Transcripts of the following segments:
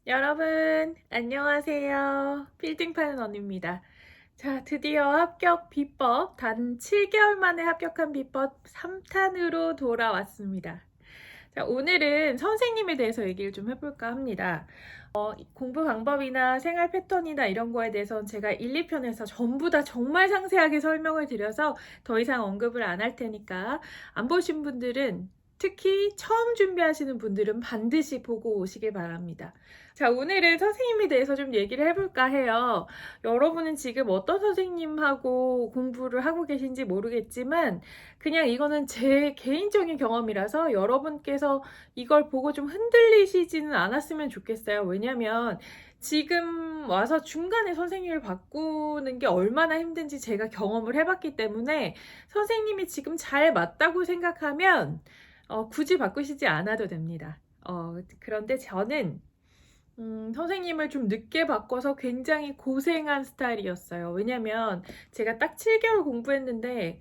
여러분, 안녕하세요. 필딩 파는 언니입니다. 자, 드디어 합격 비법, 단 7개월 만에 합격한 비법 3탄으로 돌아왔습니다. 자, 오늘은 선생님에 대해서 얘기를 좀 해볼까 합니다. 공부 방법이나 생활 패턴이나 이런 거에 대해서는 제가 1, 2편에서 전부 다 정말 상세하게 설명을 드려서 더 이상 언급을 안 할 테니까 안 보신 분들은 특히 처음 준비하시는 분들은 반드시 보고 오시길 바랍니다. 자, 오늘은 선생님에 대해서 좀 얘기를 해볼까 해요. 여러분은 지금 어떤 선생님하고 공부를 하고 계신지 모르겠지만 그냥 이거는 제 개인적인 경험이라서 여러분께서 이걸 보고 좀 흔들리시지는 않았으면 좋겠어요. 왜냐면 지금 와서 중간에 선생님을 바꾸는 게 얼마나 힘든지 제가 경험을 해봤기 때문에 선생님이 지금 잘 맞다고 생각하면 굳이 바꾸시지 않아도 됩니다. 그런데 저는 선생님을 좀 늦게 바꿔서 굉장히 고생한 스타일이었어요. 왜냐면 제가 딱 7개월 공부했는데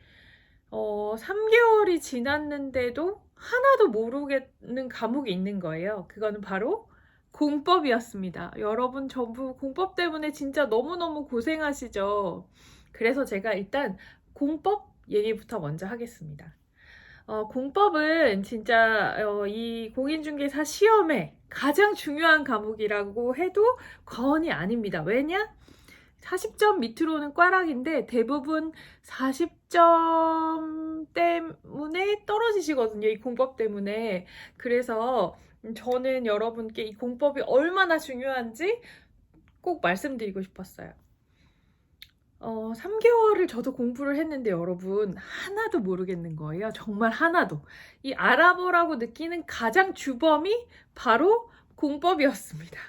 3개월이 지났는데도 하나도 모르겠는 과목이 있는 거예요. 그거는 바로 공법이었습니다. 여러분 전부 공법 때문에 진짜 너무너무 고생하시죠? 그래서 제가 일단 공법 얘기부터 먼저 하겠습니다. 공법은 진짜 이 공인중개사 시험에 가장 중요한 과목이라고 해도 과언이 아닙니다. 왜냐? 40점 밑으로는 꽈락인데 대부분 40점 때문에 떨어지시거든요. 이 공법 때문에. 그래서 저는 여러분께 이 공법이 얼마나 중요한지 꼭 말씀드리고 싶었어요. 3개월을 저도 공부를 했는데 여러분 하나도 모르겠는 거예요. 정말 하나도. 이 알아보라고 느끼는 가장 주범이 바로 공법이었습니다.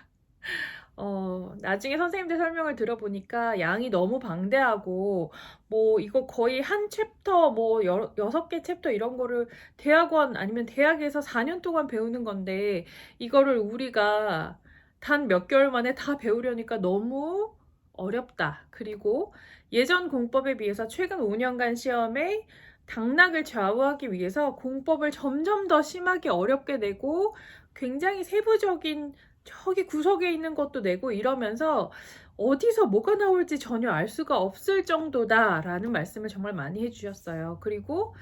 나중에 선생님들 설명을 들어보니까 양이 너무 방대하고, 뭐, 이거 거의 한 챕터, 뭐, 6개 챕터 이런 거를 대학원 아니면 대학에서 4년 동안 배우는 건데, 이거를 우리가 단 몇 개월 만에 다 배우려니까 너무 어렵다. 그리고 예전 공법에 비해서 최근 5년간 시험에 당락을 좌우하기 위해서 공법을 점점 더 심하게 어렵게 내고 굉장히 세부적인 저기 구석에 있는 것도 내고 이러면서 어디서 뭐가 나올지 전혀 알 수가 없을 정도다라는 말씀을 정말 많이 해주셨어요. 그리고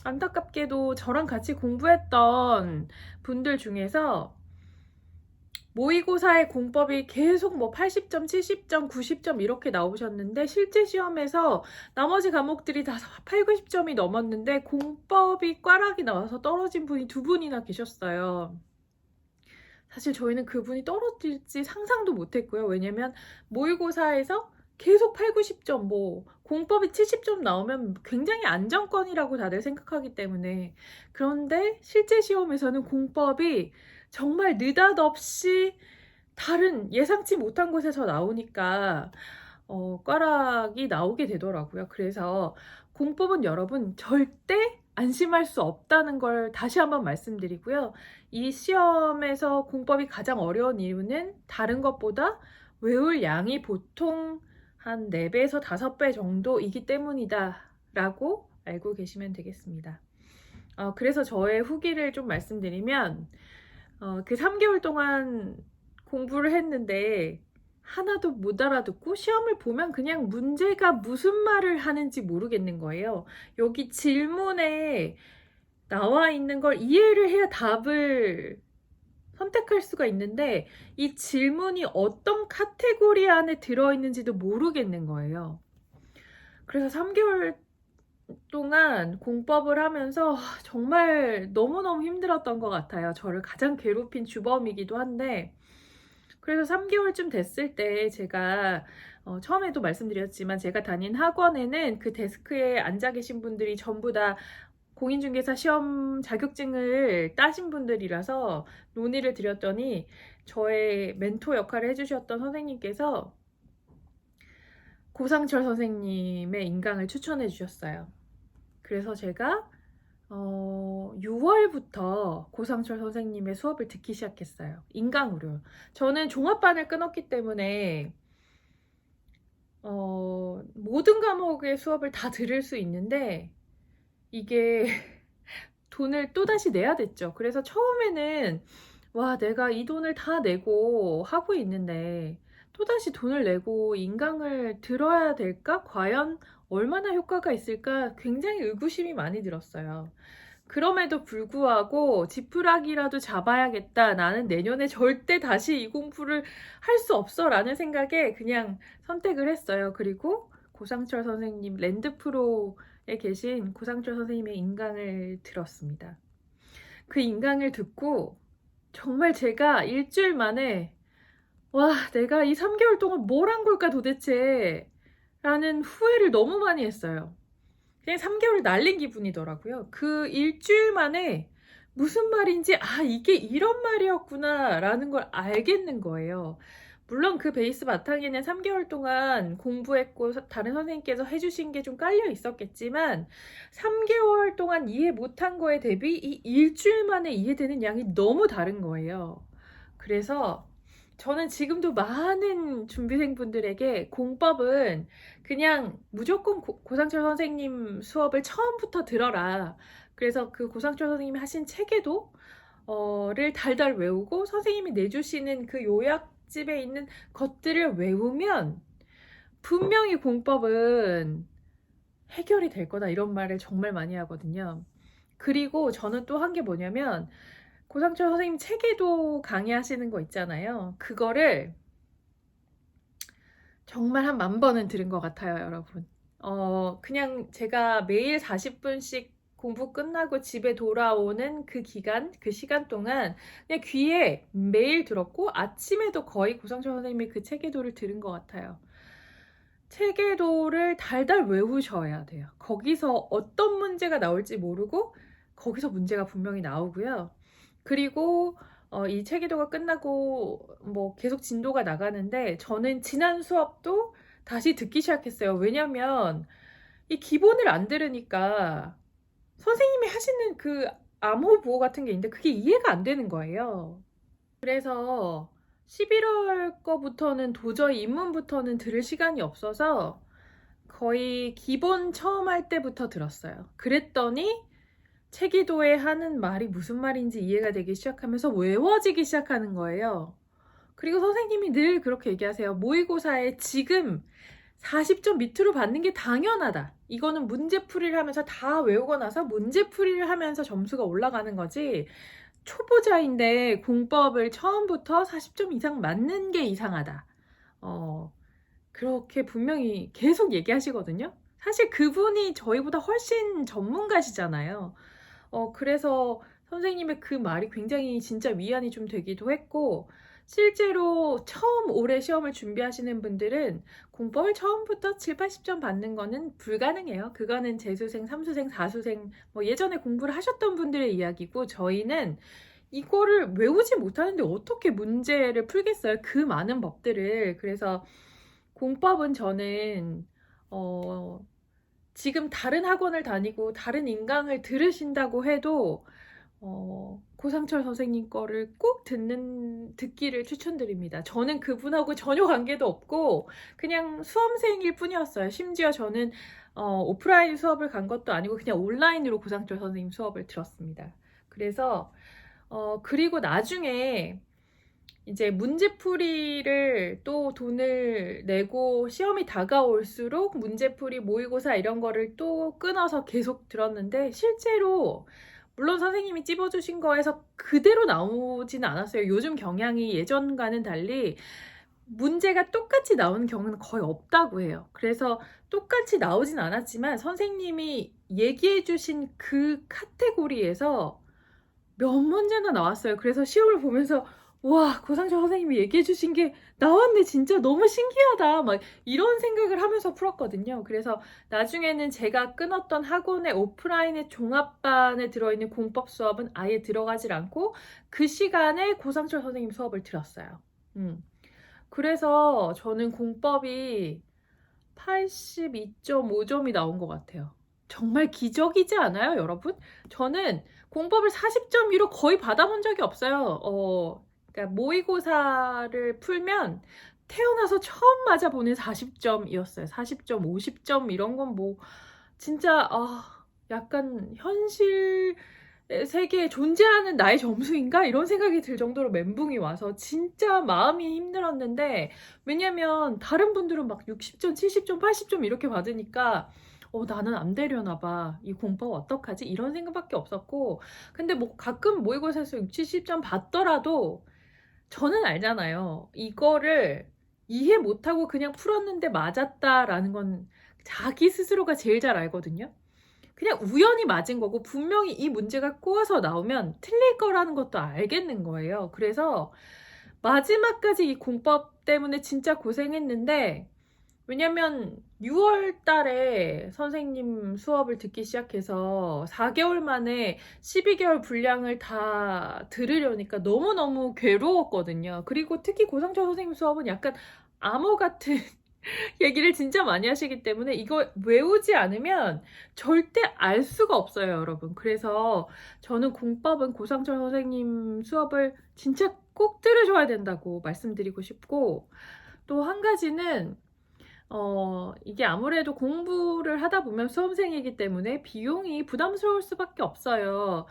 안타깝게도 저랑 같이 공부했던 분들 중에서 모의고사의 공법이 계속 뭐 80점, 70점, 90점 이렇게 나오셨는데 실제 시험에서 나머지 과목들이 다 8, 90점이 넘었는데 공법이 꽈락이 나와서 떨어진 분이 2분이나 계셨어요. 사실 저희는 그분이 떨어질지 상상도 못했고요. 왜냐면 모의고사에서 계속 8, 90점, 뭐 공법이 70점 나오면 굉장히 안정권이라고 다들 생각하기 때문에. 그런데 실제 시험에서는 공법이 정말 느닷없이 다른 예상치 못한 곳에서 나오니까 꽈락이 나오게 되더라고요. 그래서 공법은 여러분 절대 안심할 수 없다는 걸 다시 한번 말씀드리고요. 이 시험에서 공법이 가장 어려운 이유는 다른 것보다 외울 양이 보통 한 4배에서 5배 정도이기 때문이다 라고 알고 계시면 되겠습니다. 그래서 저의 후기를 좀 말씀드리면 그 3개월 동안 공부를 했는데 하나도 못 알아듣고 시험을 보면 그냥 문제가 무슨 말을 하는지 모르겠는 거예요. 여기 질문에 나와 있는 걸 이해를 해야 답을 선택할 수가 있는데 이 질문이 어떤 카테고리 안에 들어있는지도 모르겠는 거예요. 그래서 3개월 동안 공법을 하면서 정말 너무너무 힘들었던 것 같아요. 저를 가장 괴롭힌 주범이기도 한데 그래서 3개월쯤 됐을 때 제가 처음에도 말씀드렸지만 제가 다닌 학원에는 그 데스크에 앉아 계신 분들이 전부 다 공인중개사 시험 자격증을 따신 분들이라서 논의를 드렸더니 저의 멘토 역할을 해주셨던 선생님께서 고상철 선생님의 인강을 추천해 주셨어요. 그래서 제가 6월부터 고상철 선생님의 수업을 듣기 시작했어요. 인강으로. 저는 종합반을 끊었기 때문에 모든 과목의 수업을 다 들을 수 있는데 이게 돈을 또다시 내야 됐죠. 그래서 처음에는 와, 내가 이 돈을 다 내고 하고 있는데 또다시 돈을 내고 인강을 들어야 될까? 과연 얼마나 효과가 있을까? 굉장히 의구심이 많이 들었어요. 그럼에도 불구하고 지푸라기라도 잡아야겠다. 나는 내년에 절대 다시 이 공부를 할 수 없어. 라는 생각에 그냥 선택을 했어요. 그리고 고상철 선생님, 랜드프로에 계신 고상철 선생님의 인강을 들었습니다. 그 인강을 듣고 정말 제가 일주일 만에 와, 내가 이 3개월 동안 뭘 한 걸까 도대체 라는 후회를 너무 많이 했어요. 그냥 3개월을 날린 기분이더라고요. 그 일주일 만에 무슨 말인지, 아, 이게 이런 말이었구나 라는 걸 알겠는 거예요. 물론 그 베이스 바탕에는 3개월 동안 공부했고 다른 선생님께서 해주신 게 좀 깔려 있었겠지만 3개월 동안 이해 못한 거에 대비 이 일주일 만에 이해되는 양이 너무 다른 거예요. 그래서 저는 지금도 많은 준비생분들에게 공법은 그냥 무조건 고상철 선생님 수업을 처음부터 들어라. 그래서 그 고상철 선생님이 하신 체계도를 달달 외우고 선생님이 내주시는 그 요약집에 있는 것들을 외우면 분명히 공법은 해결이 될 거다. 이런 말을 정말 많이 하거든요. 그리고 저는 또 한 게 뭐냐면 고상철 선생님 체계도 강의하시는 거 있잖아요. 그거를 정말 한 10,000번은 들은 것 같아요, 여러분. 그냥 제가 매일 40분씩 공부 끝나고 집에 돌아오는 그 시간 동안 그냥 귀에 매일 들었고 아침에도 거의 고상철 선생님의 그 체계도를 들은 것 같아요. 체계도를 달달 외우셔야 돼요. 거기서 어떤 문제가 나올지 모르고 거기서 문제가 분명히 나오고요. 그리고 이 체계도가 끝나고 뭐 계속 진도가 나가는데 저는 지난 수업도 다시 듣기 시작했어요. 왜냐면 이 기본을 안 들으니까 선생님이 하시는 그 암호 부호 같은 게 있는데 그게 이해가 안 되는 거예요. 그래서 11월 거부터는 도저히 입문부터는 들을 시간이 없어서 거의 기본 처음 할 때부터 들었어요. 그랬더니 체기도에 하는 말이 무슨 말인지 이해가 되기 시작하면서 외워지기 시작하는 거예요. 그리고 선생님이 늘 그렇게 얘기하세요. 모의고사에 지금 40점 밑으로 받는 게 당연하다. 이거는 문제풀이를 하면서 다 외우고 나서 문제풀이를 하면서 점수가 올라가는 거지. 초보자인데 공법을 처음부터 40점 이상 맞는 게 이상하다. 그렇게 분명히 계속 얘기하시거든요. 사실 그분이 저희보다 훨씬 전문가시잖아요. 그래서 선생님의 그 말이 굉장히 진짜 위안이 좀 되기도 했고, 실제로 처음 올해 시험을 준비하시는 분들은 공법을 처음부터 7, 80점 받는 거는 불가능해요. 그거는 재수생, 삼수생, 사수생, 뭐 예전에 공부를 하셨던 분들의 이야기고, 저희는 이거를 외우지 못하는데 어떻게 문제를 풀겠어요? 그 많은 법들을. 그래서 공법은 저는, 지금 다른 학원을 다니고 다른 인강을 들으신다고 해도 고상철 선생님 거를 꼭 듣기를 추천드립니다. 저는 그분하고 전혀 관계도 없고 그냥 수험생일 뿐이었어요. 심지어 저는 오프라인 수업을 간 것도 아니고 그냥 온라인으로 고상철 선생님 수업을 들었습니다. 그래서 그리고 나중에 이제 문제풀이를 또 돈을 내고 시험이 다가올수록 문제풀이 모의고사 이런 거를 또 끊어서 계속 들었는데 실제로 물론 선생님이 찝어주신 거에서 그대로 나오지는 않았어요. 요즘 경향이 예전과는 달리 문제가 똑같이 나오는 경우는 거의 없다고 해요. 그래서 똑같이 나오진 않았지만 선생님이 얘기해 주신 그 카테고리에서 몇 문제나 나왔어요. 그래서 시험을 보면서 와, 고상철 선생님이 얘기해 주신 게 나왔네. 진짜 너무 신기하다. 막 이런 생각을 하면서 풀었거든요. 그래서 나중에는 제가 끊었던 학원의 오프라인의 종합반에 들어있는 공법 수업은 아예 들어가질 않고 그 시간에 고상철 선생님 수업을 들었어요. 그래서 저는 공법이 82.5점이 나온 것 같아요. 정말 기적이지 않아요, 여러분? 저는 공법을 40점 위로 거의 받아본 적이 없어요. 그러니까 모의고사를 풀면 태어나서 처음 맞아보는 40점이었어요. 40점, 50점 이런 건 뭐 진짜 약간 현실에 세계에 존재하는 나의 점수인가? 이런 생각이 들 정도로 멘붕이 와서 진짜 마음이 힘들었는데, 왜냐면 다른 분들은 막 60점, 70점, 80점 이렇게 받으니까 나는 안 되려나 봐. 이 공법 어떡하지? 이런 생각밖에 없었고, 근데 뭐 가끔 모의고사에서 60, 70점 받더라도 저는 알잖아요. 이거를 이해 못하고 그냥 풀었는데 맞았다라는 건 자기 스스로가 제일 잘 알거든요. 그냥 우연히 맞은 거고 분명히 이 문제가 꼬아서 나오면 틀릴 거라는 것도 알겠는 거예요. 그래서 마지막까지 이 공법 때문에 진짜 고생했는데, 왜냐면 6월 달에 선생님 수업을 듣기 시작해서 4개월 만에 12개월 분량을 다 들으려니까 너무너무 괴로웠거든요. 그리고 특히 고상철 선생님 수업은 약간 암호 같은 얘기를 진짜 많이 하시기 때문에 이거 외우지 않으면 절대 알 수가 없어요, 여러분. 그래서 저는 공법은 고상철 선생님 수업을 진짜 꼭 들으셔야 된다고 말씀드리고 싶고, 또 한 가지는 이게 아무래도 공부를 하다 보면 수험생이기 때문에 비용이 부담스러울 수밖에 없어요.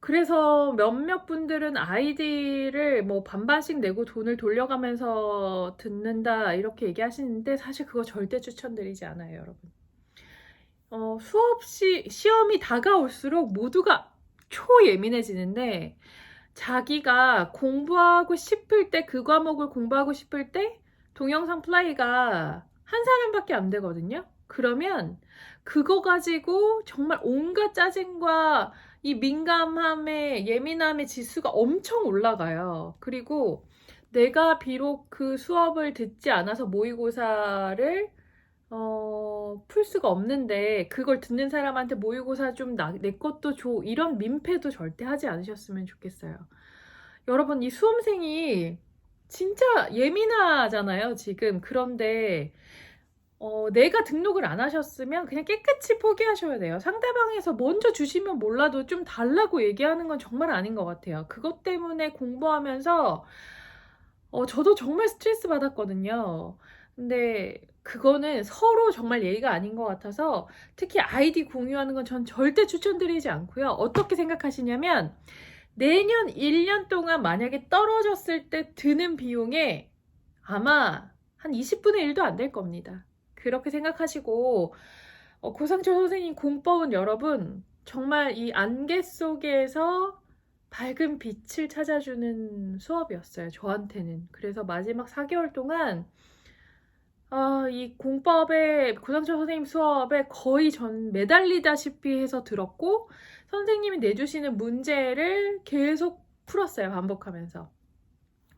그래서 몇몇 분들은 아이디를 뭐 반반씩 내고 돈을 돌려가면서 듣는다 이렇게 얘기하시는데, 사실 그거 절대 추천드리지 않아요, 여러분. 시험이 다가올수록 모두가 초예민해지는데, 자기가 공부하고 싶을 때, 그 과목을 공부하고 싶을 때 동영상 플레이가 한 사람밖에 안 되거든요. 그러면 그거 가지고 정말 온갖 짜증과 이 민감함의 예민함의 지수가 엄청 올라가요. 그리고 내가 비록 그 수업을 듣지 않아서 모의고사를 풀 수가 없는데 그걸 듣는 사람한테 모의고사 좀 내 것도 줘, 이런 민폐도 절대 하지 않으셨으면 좋겠어요. 여러분, 이 수험생이 진짜 예민하잖아요, 지금. 그런데 내가 등록을 안 하셨으면 그냥 깨끗이 포기하셔야 돼요. 상대방에서 먼저 주시면 몰라도 좀 달라고 얘기하는 건 정말 아닌 것 같아요. 그것 때문에 공부하면서 저도 정말 스트레스 받았거든요. 근데 그거는 서로 정말 예의가 아닌 것 같아서 특히 아이디 공유하는 건 전 절대 추천드리지 않고요. 어떻게 생각하시냐면, 내년 1년 동안 만약에 떨어졌을 때 드는 비용에 아마 한 20분의 1도 안 될 겁니다. 그렇게 생각하시고, 고상철 선생님 공법은 여러분 정말 이 안개 속에서 밝은 빛을 찾아주는 수업이었어요, 저한테는. 그래서 마지막 4개월 동안 이 공법에, 고상철 선생님 수업에 거의 전 매달리다시피 해서 들었고, 선생님이 내주시는 문제를 계속 풀었어요, 반복하면서.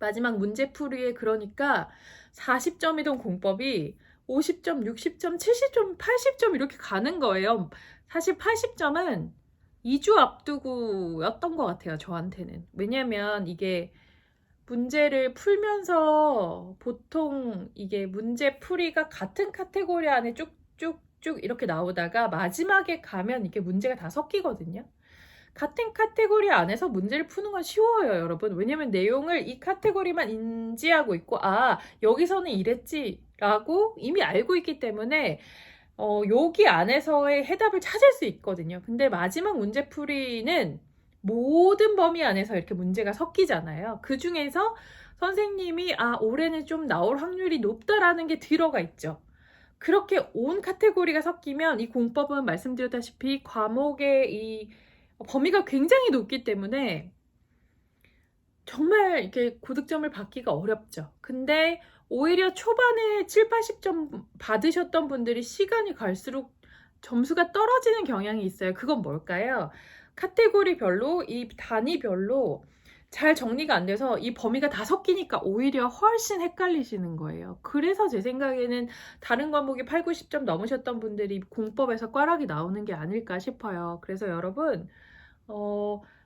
마지막 문제풀이에 그러니까 40점이던 공법이 50점, 60점, 70점, 80점 이렇게 가는 거예요. 사실 80점은 2주 앞두고였던 것 같아요, 저한테는. 왜냐면 이게 문제를 풀면서 보통 이게 문제풀이가 같은 카테고리 안에 쭉쭉쭉 이렇게 나오다가 마지막에 가면 이게 문제가 다 섞이거든요. 같은 카테고리 안에서 문제를 푸는 건 쉬워요, 여러분. 왜냐면 내용을 이 카테고리만 인지하고 있고, 여기서는 이랬지라고 이미 알고 있기 때문에 여기 안에서의 해답을 찾을 수 있거든요. 근데 마지막 문제풀이는 모든 범위 안에서 이렇게 문제가 섞이잖아요. 그 중에서 선생님이 올해는 좀 나올 확률이 높다라는 게 들어가 있죠. 그렇게 온 카테고리가 섞이면 이 공법은 말씀드렸다시피 과목의 이 범위가 굉장히 높기 때문에 정말 이렇게 고득점을 받기가 어렵죠. 근데 오히려 초반에 7, 80점 받으셨던 분들이 시간이 갈수록 점수가 떨어지는 경향이 있어요. 그건 뭘까요? 카테고리별로, 이 단위별로 잘 정리가 안 돼서 이 범위가 다 섞이니까 오히려 훨씬 헷갈리시는 거예요. 그래서 제 생각에는 다른 과목이 8, 90점 넘으셨던 분들이 공법에서 꽈락이 나오는 게 아닐까 싶어요. 그래서 여러분,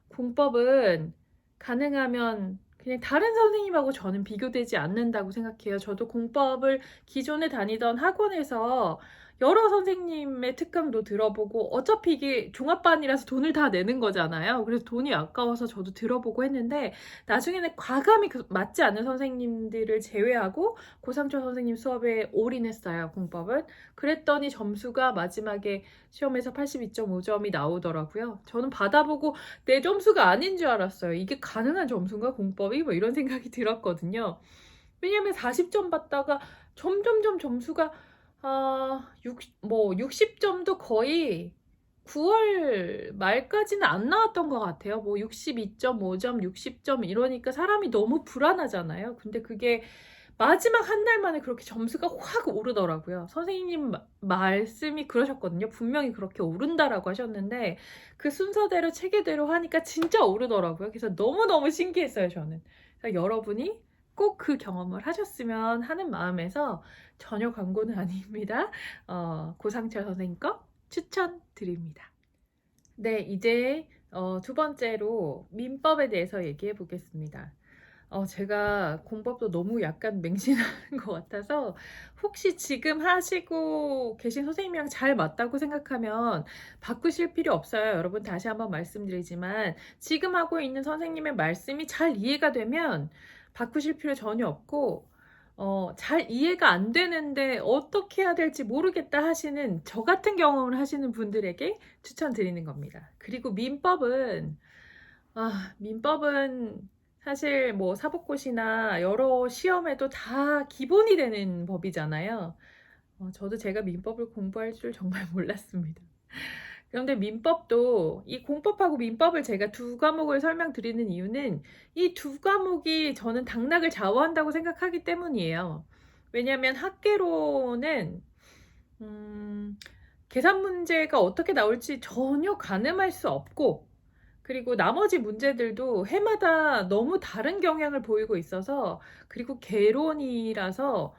공법은 가능하면 그냥 다른 선생님하고 저는 비교되지 않는다고 생각해요. 저도 공법을 기존에 다니던 학원에서 여러 선생님의 특강도 들어보고 어차피 이게 종합반이라서 돈을 다 내는 거잖아요. 그래서 돈이 아까워서 저도 들어보고 했는데 나중에는 과감히 맞지 않는 선생님들을 제외하고 고삼초 선생님 수업에 올인했어요. 공법은. 그랬더니 점수가 마지막에 시험에서 82.5점이 나오더라고요. 저는 받아보고 내 점수가 아닌 줄 알았어요. 이게 가능한 점수인가 공법이? 뭐 이런 생각이 들었거든요. 왜냐면 40점 받다가 점점점 점수가 60점도 거의 9월 말까지는 안 나왔던 것 같아요. 뭐 62.5점, 60점 이러니까 사람이 너무 불안하잖아요. 근데 그게 마지막 한 달 만에 그렇게 점수가 확 오르더라고요. 선생님 말씀이 그러셨거든요. 분명히 그렇게 오른다라고 하셨는데 그 순서대로 체계대로 하니까 진짜 오르더라고요. 그래서 너무너무 신기했어요, 저는. 그래서 여러분이 꼭 그 경험을 하셨으면 하는 마음에서 전혀 광고는 아닙니다. 고상철 선생님 거 추천드립니다. 네, 이제 두 번째로 민법에 대해서 얘기해 보겠습니다. 제가 공법도 너무 약간 맹신하는 것 같아서 혹시 지금 하시고 계신 선생님이랑 잘 맞다고 생각하면 바꾸실 필요 없어요. 여러분 다시 한번 말씀드리지만 지금 하고 있는 선생님의 말씀이 잘 이해가 되면 바꾸실 필요 전혀 없고 잘 이해가 안 되는데 어떻게 해야 될지 모르겠다 하시는 저 같은 경험을 하시는 분들에게 추천드리는 겁니다. 그리고 민법은 사실 뭐 사법고시나 여러 시험에도 다 기본이 되는 법이잖아요. 저도 제가 민법을 공부할 줄 정말 몰랐습니다. 그런데 민법도 이 공법하고 민법을 제가 두 과목을 설명드리는 이유는 이 두 과목이 저는 당락을 좌우한다고 생각하기 때문이에요. 왜냐하면 학계로는 계산 문제가 어떻게 나올지 전혀 가늠할 수 없고 그리고 나머지 문제들도 해마다 너무 다른 경향을 보이고 있어서 그리고 개론이라서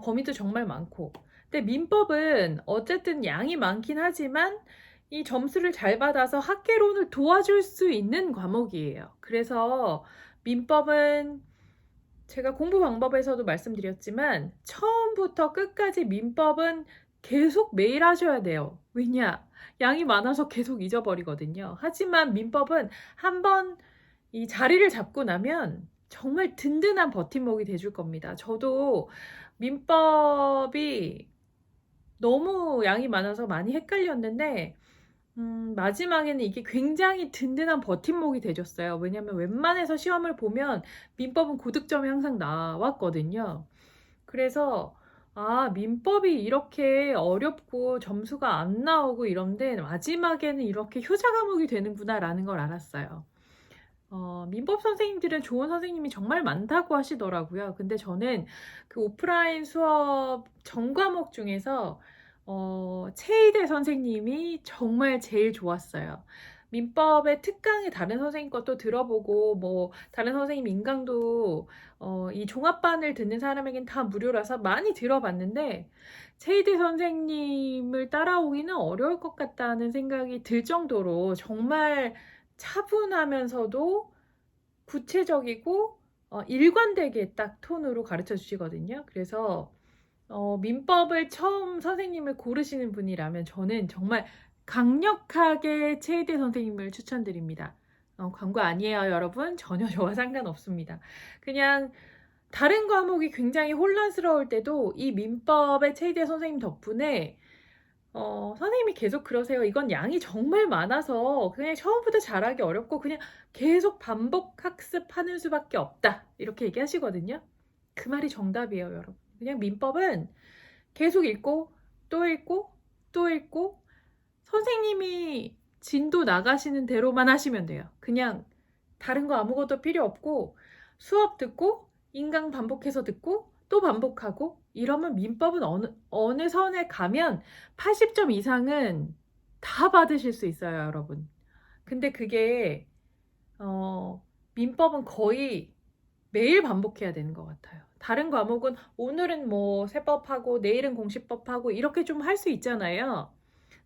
범위도 정말 많고 근데 민법은 어쨌든 양이 많긴 하지만 이 점수를 잘 받아서 학계론을 도와줄 수 있는 과목이에요. 그래서 민법은 제가 공부 방법에서도 말씀드렸지만 처음부터 끝까지 민법은 계속 매일 하셔야 돼요. 왜냐? 양이 많아서 계속 잊어버리거든요. 하지만 민법은 한번 이 자리를 잡고 나면 정말 든든한 버팀목이 돼줄 겁니다. 저도 민법이 너무 양이 많아서 많이 헷갈렸는데 마지막에는 이게 굉장히 든든한 버팀목이 돼줬어요. 왜냐면 웬만해서 시험을 보면 민법은 고득점이 항상 나왔거든요. 그래서 민법이 이렇게 어렵고 점수가 안 나오고 이런데 마지막에는 이렇게 효자 과목이 되는구나 라는 걸 알았어요. 민법 선생님들은 좋은 선생님이 정말 많다고 하시더라고요. 근데 저는 그 오프라인 수업 전 과목 중에서 최희대 선생님이 정말 제일 좋았어요. 민법의 특강에 다른 선생님 것도 들어보고 뭐 다른 선생님 인강도 이 종합반을 듣는 사람에겐 다 무료라서 많이 들어봤는데 최희대 선생님을 따라오기는 어려울 것 같다는 생각이 들 정도로 정말 차분하면서도 구체적이고 일관되게 딱 톤으로 가르쳐 주시거든요. 그래서 민법을 처음 선생님을 고르시는 분이라면 저는 정말 강력하게 최희대 선생님을 추천드립니다. 광고 아니에요, 여러분. 전혀 저와 상관없습니다. 그냥 다른 과목이 굉장히 혼란스러울 때도 이 민법의 최희대 선생님 덕분에 선생님이 계속 그러세요. 이건 양이 정말 많아서 그냥 처음부터 잘하기 어렵고 그냥 계속 반복 학습하는 수밖에 없다. 이렇게 얘기하시거든요. 그 말이 정답이에요, 여러분. 그냥 민법은 계속 읽고 또 읽고 또 읽고 선생님이 진도 나가시는 대로만 하시면 돼요. 그냥 다른 거 아무것도 필요 없고 수업 듣고 인강 반복해서 듣고 또 반복하고 이러면 민법은 어느 선에 가면 80점 이상은 다 받으실 수 있어요, 여러분. 근데 그게 민법은 거의 매일 반복해야 되는 것 같아요. 다른 과목은 오늘은 뭐 세법하고 내일은 공시법하고 이렇게 좀 할 수 있잖아요.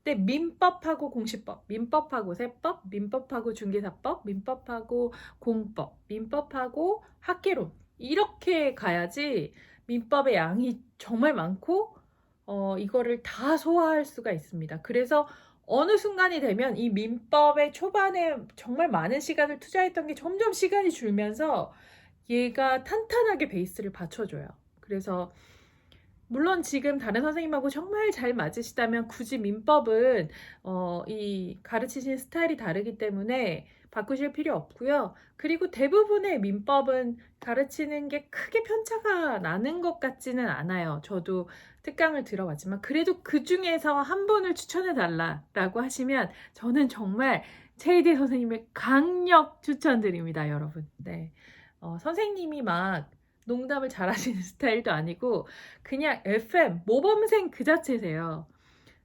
근데 민법하고 공시법, 민법하고 세법, 민법하고 중개사법, 민법하고 공법, 민법하고 학계론 이렇게 가야지 민법의 양이 정말 많고 이거를 다 소화할 수가 있습니다. 그래서 어느 순간이 되면 이 민법의 초반에 정말 많은 시간을 투자했던 게 점점 시간이 줄면서 얘가 탄탄하게 베이스를 받쳐줘요. 그래서 물론 지금 다른 선생님하고 정말 잘 맞으시다면 굳이 민법은 이 가르치신 스타일이 다르기 때문에 바꾸실 필요 없고요. 그리고 대부분의 민법은 가르치는 게 크게 편차가 나는 것 같지는 않아요. 저도 특강을 들어봤지만 그래도 그 중에서 한 분을 추천해 달라라고 하시면 저는 정말 최희대 선생님을 강력 추천드립니다, 여러분. 네. 선생님이 막 농담을 잘하시는 스타일도 아니고 그냥 FM 모범생 그 자체세요.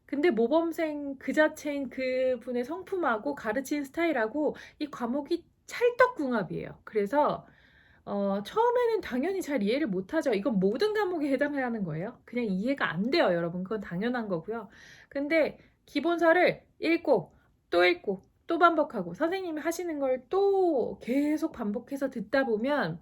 근데 모범생 그 자체인 그분의 성품하고 가르치는 스타일하고 이 과목이 찰떡궁합이에요. 그래서 처음에는 당연히 잘 이해를 못하죠. 이건 모든 과목에 해당하는 거예요. 그냥 이해가 안 돼요, 여러분. 그건 당연한 거고요. 근데 기본서를 읽고 또 읽고 또 반복하고 선생님이 하시는 걸 또 계속 반복해서 듣다 보면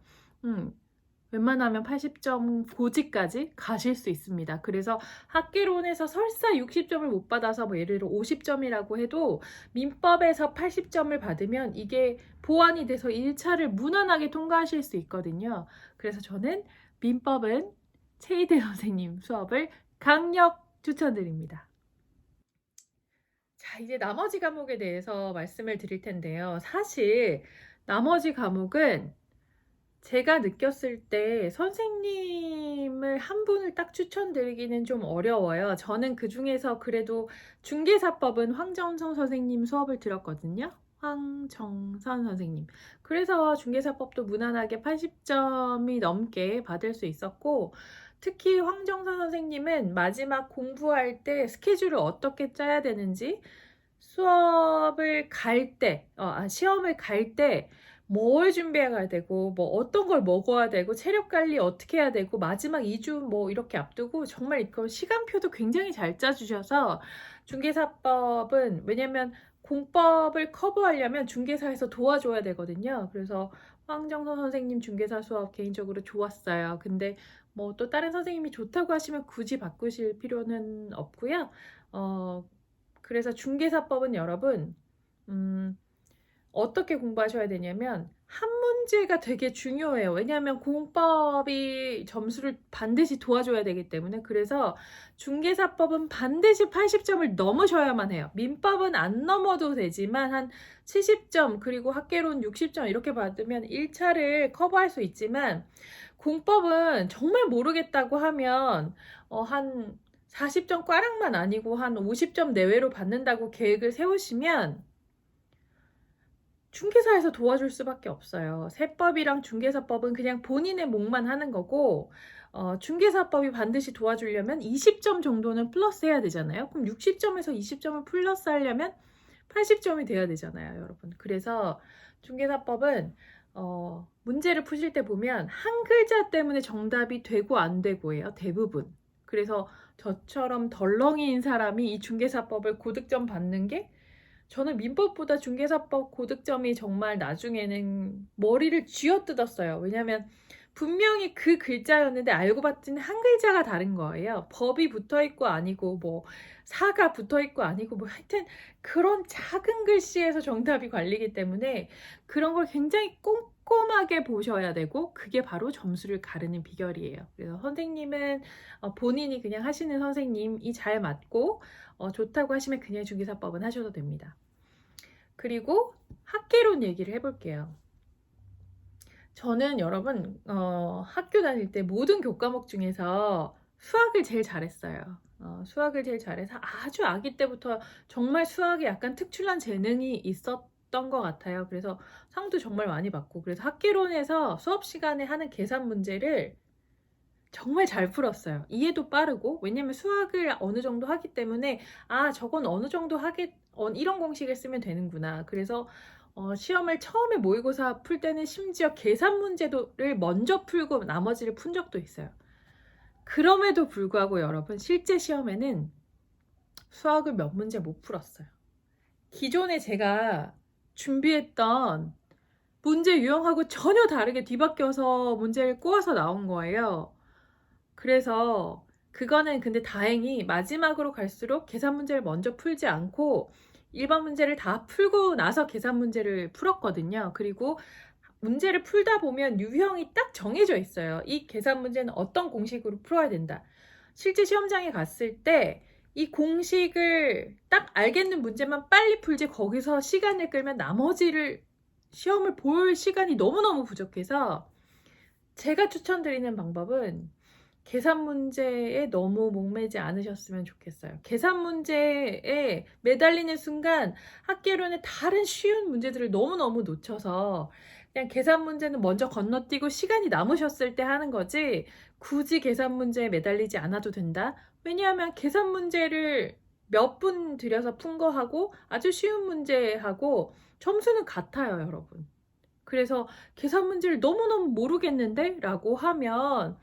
웬만하면 80점 고지까지 가실 수 있습니다. 그래서 학기론에서 설사 60점을 못 받아서 뭐 예를 들어 50점이라고 해도 민법에서 80점을 받으면 이게 보완이 돼서 1차를 무난하게 통과하실 수 있거든요. 그래서 저는 민법은 최희대 선생님 수업을 강력 추천드립니다. 자, 이제 나머지 과목에 대해서 말씀을 드릴 텐데요. 사실 나머지 과목은 제가 느꼈을 때 선생님을 한 분을 딱 추천드리기는 좀 어려워요. 저는 그 중에서 그래도 중개사법은 황정선 선생님 수업을 들었거든요. 황정선 선생님. 그래서 중개사법도 무난하게 80점이 넘게 받을 수 있었고, 특히 황정선 선생님은 마지막 공부할 때 스케줄을 어떻게 짜야 되는지, 수업을 갈 때, 시험을 갈 때, 뭘 준비해야 되고 뭐 어떤 걸 먹어야 되고 체력 관리 어떻게 해야 되고 마지막 2주 뭐 이렇게 앞두고 정말 이거 시간표도 굉장히 잘 짜주셔서 중개사법은 왜냐면 공법을 커버하려면 중개사에서 도와줘야 되거든요. 그래서 황정선 선생님 중개사 수업 개인적으로 좋았어요. 근데 뭐 또 다른 선생님이 좋다고 하시면 굳이 바꾸실 필요는 없고요. 그래서 중개사법은 여러분 어떻게 공부하셔야 되냐면 한 문제가 되게 중요해요. 왜냐하면 공법이 점수를 반드시 도와줘야 되기 때문에 그래서 중개사법은 반드시 80점을 넘으셔야만 해요. 민법은 안 넘어도 되지만 한 70점 그리고 학개론 60점 이렇게 받으면 1차를 커버할 수 있지만 공법은 정말 모르겠다고 하면 한 40점 꽈락만 아니고 한 50점 내외로 받는다고 계획을 세우시면 중개사에서 도와줄 수밖에 없어요. 세법이랑 중개사법은 그냥 본인의 몫만 하는 거고 중개사법이 반드시 도와주려면 20점 정도는 플러스 해야 되잖아요. 그럼 60점에서 20점을 플러스 하려면 80점이 돼야 되잖아요, 여러분. 그래서 중개사법은 문제를 푸실 때 보면 한 글자 때문에 정답이 되고 안 되고예요, 대부분. 그래서 저처럼 덜렁이인 사람이 이 중개사법을 고득점 받는 게 저는 민법보다 중개사법 고득점이 정말 나중에는 머리를 쥐어뜯었어요. 왜냐하면 분명히 그 글자였는데 알고 봤더니 한 글자가 다른 거예요. 법이 붙어있고 아니고 뭐 사가 붙어있고 아니고 뭐 하여튼 그런 작은 글씨에서 정답이 갈리기 때문에 그런 걸 굉장히 꼼꼼하게 보셔야 되고 그게 바로 점수를 가르는 비결이에요. 그래서 선생님은 본인이 그냥 하시는 선생님이 잘 맞고 좋다고 하시면 그냥 중개사법은 하셔도 됩니다. 그리고 학개론 얘기를 해볼게요. 저는 여러분 학교 다닐 때 모든 교과목 중에서 수학을 제일 잘했어요. 수학을 제일 잘해서 아주 아기 때부터 정말 수학에 약간 특출난 재능이 있었던 것 같아요. 그래서 상도 정말 많이 받고 그래서 학개론에서 수업 시간에 하는 계산 문제를 정말 잘 풀었어요. 이해도 빠르고 왜냐면 수학을 어느 정도 하기 때문에 저건 어느 정도 이런 공식을 쓰면 되는구나. 그래서 시험을 처음에 모의고사 풀 때는 심지어 계산 문제를 먼저 풀고 나머지를 푼 적도 있어요. 그럼에도 불구하고 여러분 실제 시험에는 수학을 몇 문제 못 풀었어요. 기존에 제가 준비했던 문제 유형하고 전혀 다르게 뒤바뀌어서 문제를 꼬아서 나온 거예요. 그래서 그거는 근데 다행히 마지막으로 갈수록 계산 문제를 먼저 풀지 않고 일반 문제를 다 풀고 나서 계산 문제를 풀었거든요. 그리고 문제를 풀다 보면 유형이 딱 정해져 있어요. 이 계산 문제는 어떤 공식으로 풀어야 된다. 실제 시험장에 갔을 때 이 공식을 딱 알겠는 문제만 빨리 풀지 거기서 시간을 끌면 나머지를 시험을 볼 시간이 너무너무 부족해서 제가 추천드리는 방법은 계산 문제에 너무 목매지 않으셨으면 좋겠어요. 계산 문제에 매달리는 순간 학계론의 다른 쉬운 문제들을 너무너무 놓쳐서 그냥 계산 문제는 먼저 건너뛰고 시간이 남으셨을 때 하는 거지 굳이 계산 문제에 매달리지 않아도 된다. 왜냐하면 계산 문제를 몇 분 들여서 푼 거하고 아주 쉬운 문제하고 점수는 같아요, 여러분. 그래서 계산 문제를 너무너무 모르겠는데? 라고 하면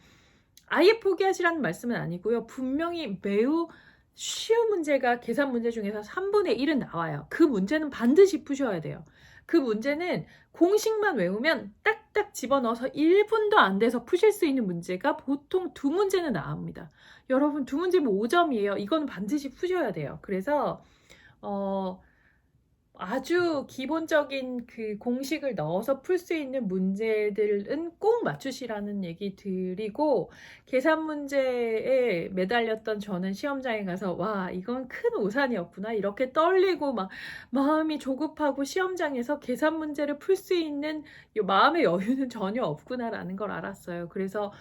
아예 포기하시라는 말씀은 아니고요. 분명히 매우 쉬운 문제가 계산 문제 중에서 3분의 1은 나와요. 그 문제는 반드시 푸셔야 돼요. 그 문제는 공식만 외우면 딱딱 집어넣어서 1분도 안 돼서 푸실 수 있는 문제가 보통 2문제는 나옵니다. 여러분 2문제면 5점이에요. 이거는 반드시 푸셔야 돼요. 그래서 아주 기본적인 그 공식을 넣어서 풀 수 있는 문제들은 꼭 맞추시라는 얘기 드리고 계산 문제에 매달렸던 저는 시험장에 가서 와 이건 큰 오산이었구나 이렇게 떨리고 막 마음이 조급하고 시험장에서 계산 문제를 풀 수 있는 마음의 여유는 전혀 없구나라는 걸 알았어요. 그래서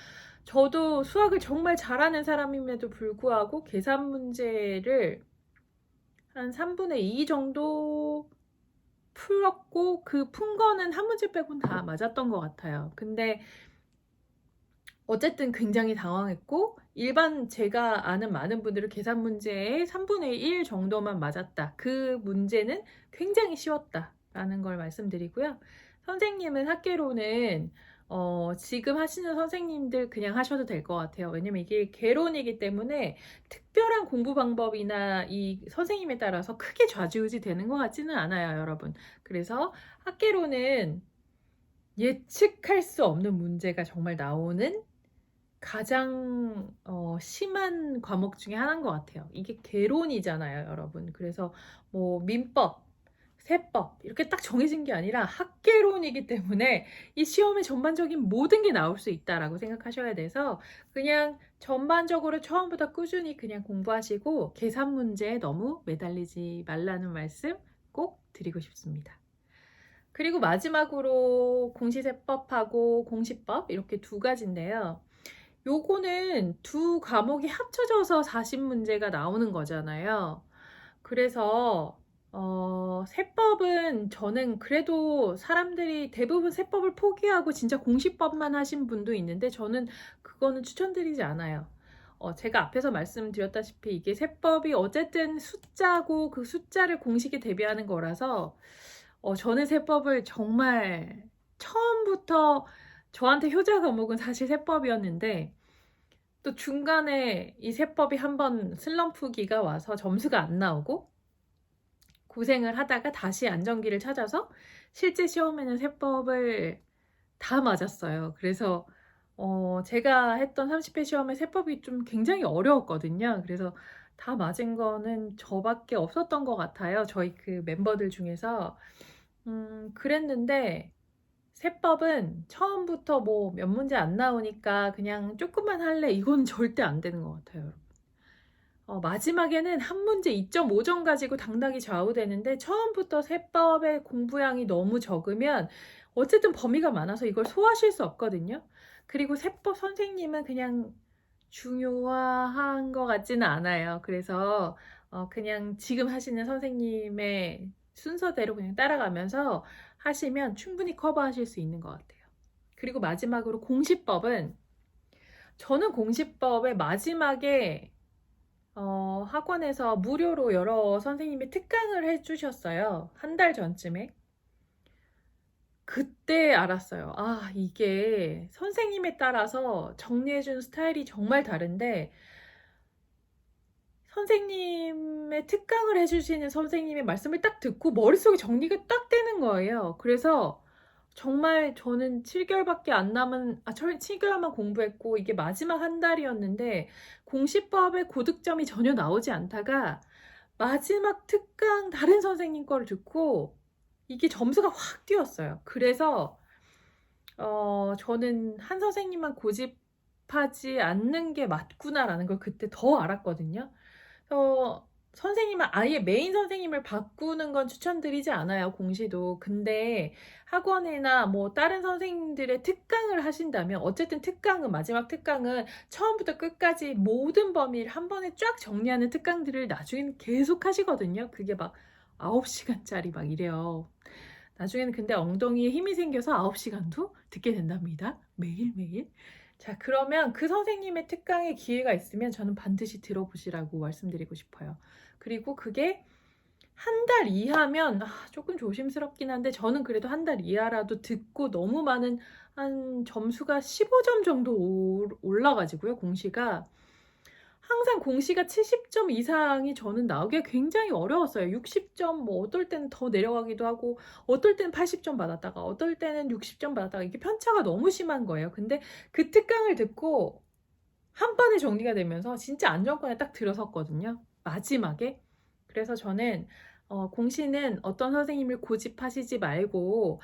저도 수학을 정말 잘하는 사람임에도 불구하고 계산 문제를 한 3분의 2 정도 풀었고 그 푼 거는 한 문제 빼고는 다 맞았던 것 같아요. 근데 어쨌든 굉장히 당황했고 일반 제가 아는 많은 분들은 계산 문제의 3분의 1 정도만 맞았다. 그 문제는 굉장히 쉬웠다라는 걸 말씀드리고요. 선생님은 학계로는 지금 하시는 선생님들 그냥 하셔도 될 것 같아요. 왜냐면 이게 개론이기 때문에 특별한 공부 방법이나 이 선생님에 따라서 크게 좌지우지 되는 것 같지는 않아요, 여러분. 그래서 학계로는 예측할 수 없는 문제가 정말 나오는 가장 심한 과목 중에 하나인 것 같아요. 이게 개론이잖아요, 여러분. 그래서 뭐 민법, 세법 이렇게 딱 정해진 게 아니라 학개론이기 때문에 이 시험에 전반적인 모든 게 나올 수 있다라고 생각하셔야 돼서 그냥 전반적으로 처음부터 꾸준히 그냥 공부하시고 계산 문제에 너무 매달리지 말라는 말씀 꼭 드리고 싶습니다. 그리고 마지막으로 공시세법하고 공시법 이렇게 두 가지인데요. 요거는 두 과목이 합쳐져서 40문제가 나오는 거잖아요. 그래서 세법은 저는 그래도 사람들이 대부분 세법을 포기하고 진짜 공시법만 하신 분도 있는데 저는 그거는 추천드리지 않아요. 제가 앞에서 말씀드렸다시피 이게 세법이 어쨌든 숫자고 그 숫자를 공식에 대비하는 거라서 저는 세법을 정말 처음부터 저한테 효자 과목은 사실 세법이었는데 또 중간에 이 세법이 한번 슬럼프기가 와서 점수가 안 나오고 고생을 하다가 다시 안정기를 찾아서 실제 시험에는 세법을 다 맞았어요. 그래서 제가 했던 30회 시험에 세법이 좀 굉장히 어려웠거든요. 그래서 다 맞은 거는 저밖에 없었던 것 같아요. 저희 그 멤버들 중에서. 그랬는데 세법은 처음부터 뭐 몇 문제 안 나오니까 그냥 조금만 할래 이건 절대 안 되는 것 같아요, 여러분. 마지막에는 한 문제 2.5점 가지고 당당히 좌우되는데 처음부터 세법의 공부량이 너무 적으면 어쨌든 범위가 많아서 이걸 소화하실 수 없거든요. 그리고 세법 선생님은 그냥 중요한 것 같지는 않아요. 그래서 그냥 지금 하시는 선생님의 순서대로 그냥 따라가면서 하시면 충분히 커버하실 수 있는 것 같아요. 그리고 마지막으로 공시법은 저는 공시법의 마지막에 학원에서 무료로 여러 선생님이 특강을 해주셨어요. 한 달 전쯤에. 그때 알았어요. 아, 이게 선생님에 따라서 정리해주는 스타일이 정말 다른데 선생님의 특강을 해주시는 선생님의 말씀을 딱 듣고 머릿속에 정리가 딱 되는 거예요. 그래서 정말 저는 7개월밖에 안 남은 7개월만 공부했고 이게 마지막 한 달이었는데 공시법의 고득점이 전혀 나오지 않다가 마지막 특강 다른 선생님 거를 듣고 이게 점수가 확 뛰었어요. 그래서 저는 한 선생님만 고집하지 않는 게 맞구나라는 걸 그때 더 알았거든요. 그래서 선생님은 아예 메인 선생님을 바꾸는 건 추천드리지 않아요, 공시도. 근데 학원이나 뭐 다른 선생님들의 특강을 하신다면, 어쨌든 특강은, 마지막 특강은 처음부터 끝까지 모든 범위를 한 번에 쫙 정리하는 특강들을 나중에는 계속 하시거든요. 그게 막 9시간짜리 막 이래요. 나중에는 근데 엉덩이에 힘이 생겨서 9시간도 듣게 된답니다. 매일매일. 자, 그러면 그 선생님의 특강의 기회가 있으면 저는 반드시 들어보시라고 말씀드리고 싶어요. 그리고 그게 한 달 이하면 조금 조심스럽긴 한데 저는 그래도 한 달 이하라도 듣고 너무 많은 한 점수가 15점 정도 올라가지고요. 공시가. 항상 공시가 70점 이상이 저는 나오기가 굉장히 어려웠어요. 60점, 뭐 어떨 때는 더 내려가기도 하고, 어떨 때는 80점 받았다가, 어떨 때는 60점 받았다가, 이게 편차가 너무 심한 거예요. 근데 그 특강을 듣고 한 번에 정리가 되면서 진짜 안정권에 딱 들어섰거든요. 마지막에. 그래서 저는 공시는 어떤 선생님을 고집하시지 말고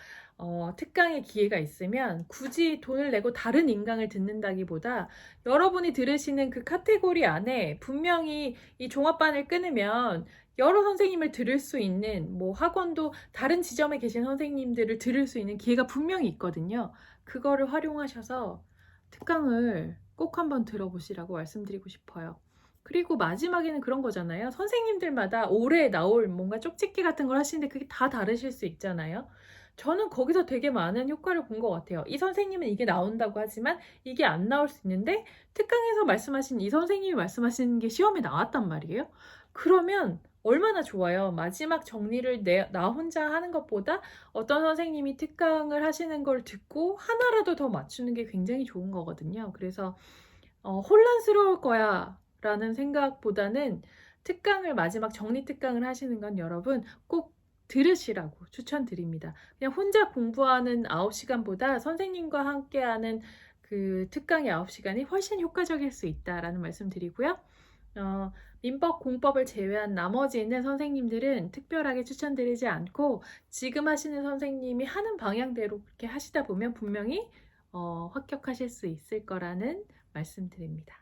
특강의 기회가 있으면 굳이 돈을 내고 다른 인강을 듣는다기보다 여러분이 들으시는 그 카테고리 안에 분명히 이 종합반을 끊으면 여러 선생님을 들을 수 있는 뭐 학원도 다른 지점에 계신 선생님들을 들을 수 있는 기회가 분명히 있거든요. 그거를 활용하셔서 특강을 꼭 한번 들어보시라고 말씀드리고 싶어요. 그리고 마지막에는 그런 거잖아요. 선생님들마다 올해 나올 뭔가 쪽집기 같은 걸 하시는데 그게 다 다르실 수 있잖아요. 저는 거기서 되게 많은 효과를 본 것 같아요. 이 선생님은 이게 나온다고 하지만 이게 안 나올 수 있는데 특강에서 말씀하신 이 선생님이 말씀하시는 게 시험에 나왔단 말이에요. 그러면 얼마나 좋아요. 마지막 정리를 나 혼자 하는 것보다 어떤 선생님이 특강을 하시는 걸 듣고 하나라도 더 맞추는 게 굉장히 좋은 거거든요. 그래서 혼란스러울 거야 라는 생각보다는 특강을 마지막 정리 특강을 하시는 건 여러분 꼭 들으시라고 추천드립니다. 그냥 혼자 공부하는 9시간보다 선생님과 함께하는 그 특강의 9시간이 훨씬 효과적일 수 있다라는 말씀 드리고요. 민법, 공법을 제외한 나머지는 선생님들은 특별하게 추천드리지 않고 지금 하시는 선생님이 하는 방향대로 그렇게 하시다 보면 분명히 합격하실 수 있을 거라는 말씀드립니다.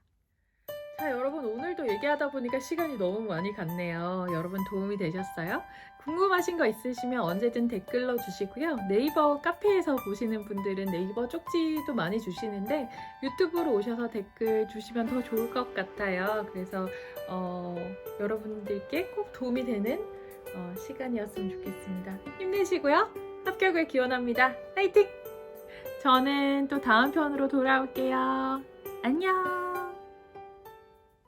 자, 여러분 오늘도 얘기하다 보니까 시간이 너무 많이 갔네요. 여러분 도움이 되셨어요? 궁금하신 거 있으시면 언제든 댓글로 주시고요. 네이버 카페에서 보시는 분들은 네이버 쪽지도 많이 주시는데 유튜브로 오셔서 댓글 주시면 더 좋을 것 같아요. 그래서 여러분들께 꼭 도움이 되는 시간이었으면 좋겠습니다. 힘내시고요. 합격을 기원합니다. 파이팅! 저는 또 다음 편으로 돌아올게요. 안녕!